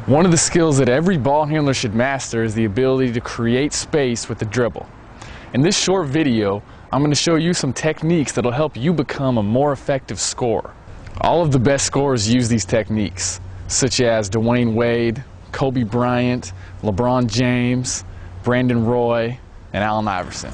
One of the skills that every ball handler should master is the ability to create space with the dribble. In this short video, I'm going to show you some techniques that will help you become a more effective scorer. All of the best scorers use these techniques, such as Dwayne Wade, Kobe Bryant, LeBron James, Brandon Roy, and Allen Iverson.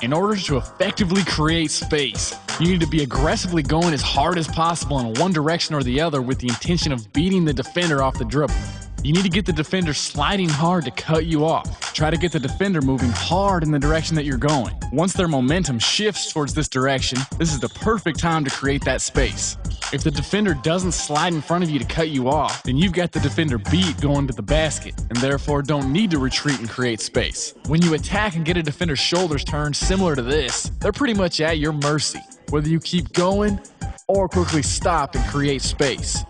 In order to effectively create space, you need to be aggressively going as hard as possible in one direction or the other with the intention of beating the defender off the dribble. You need to get the defender sliding hard to cut you off. Try to get the defender moving hard in the direction that you're going. Once their momentum shifts towards this direction, this is the perfect time to create that space. If the defender doesn't slide in front of you to cut you off, then you've got the defender beat going to the basket, and therefore don't need to retreat and create space. When you attack and get a defender's shoulders turned similar to this, they're pretty much at your mercy, whether you keep going or quickly stop and create space.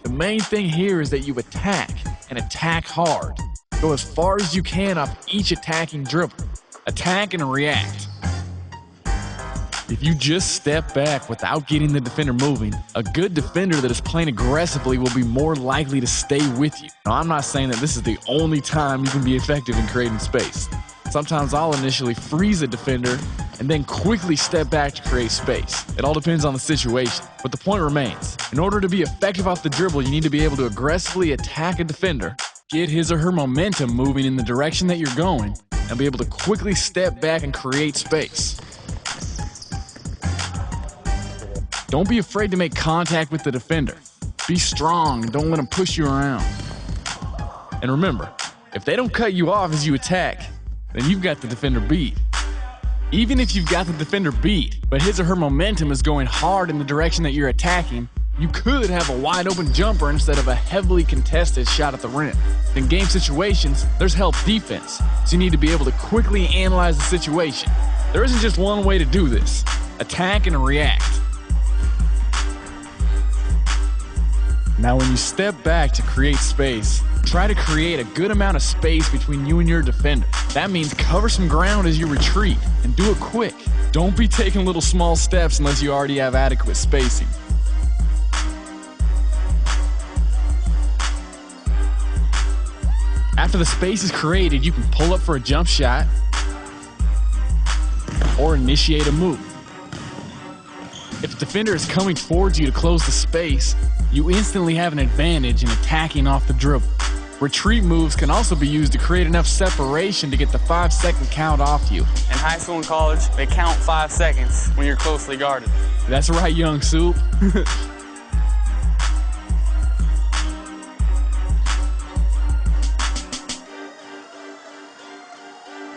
The main thing here is that you attack, and attack hard. Go as far as you can off each attacking dribble. Attack and react. If you just step back without getting the defender moving, a good defender that is playing aggressively will be more likely to stay with you. Now, I'm not saying that this is the only time you can be effective in creating space. Sometimes I'll initially freeze a defender and then quickly step back to create space. It all depends on the situation, but the point remains. In order to be effective off the dribble, you need to be able to aggressively attack a defender, get his or her momentum moving in the direction that you're going, and be able to quickly step back and create space. Don't be afraid to make contact with the defender. Be strong and don't let him push you around. And remember, if they don't cut you off as you attack, then you've got the defender beat. Even if you've got the defender beat, but his or her momentum is going hard in the direction that you're attacking, you could have a wide open jumper instead of a heavily contested shot at the rim. In game situations, there's help defense, so you need to be able to quickly analyze the situation. There isn't just one way to do this. Attack and react. Now when you step back to create space, try to create a good amount of space between you and your defender. That means cover some ground as you retreat, and do it quick. Don't be taking little small steps unless you already have adequate spacing. After the space is created, you can pull up for a jump shot or initiate a move. If the defender is coming towards you to close the space, you instantly have an advantage in attacking off the dribble. Retreat moves can also be used to create enough separation to get the 5-second count off you. In high school and college, they count 5 seconds when you're closely guarded. That's right, young soup.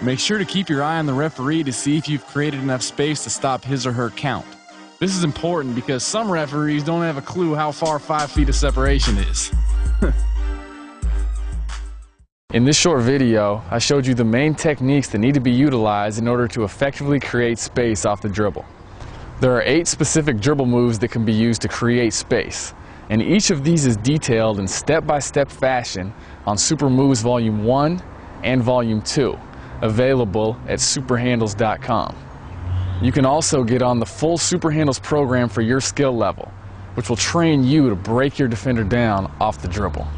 Make sure to keep your eye on the referee to see if you've created enough space to stop his or her count. This is important because some referees don't have a clue how far 5 feet of separation is. In this short video, I showed you the main techniques that need to be utilized in order to effectively create space off the dribble. There are 8 specific dribble moves that can be used to create space, and each of these is detailed in step-by-step fashion on Super Moves Volume 1 and Volume 2, available at superhandles.com. You can also get on the full Super Handles program for your skill level, which will train you to break your defender down off the dribble.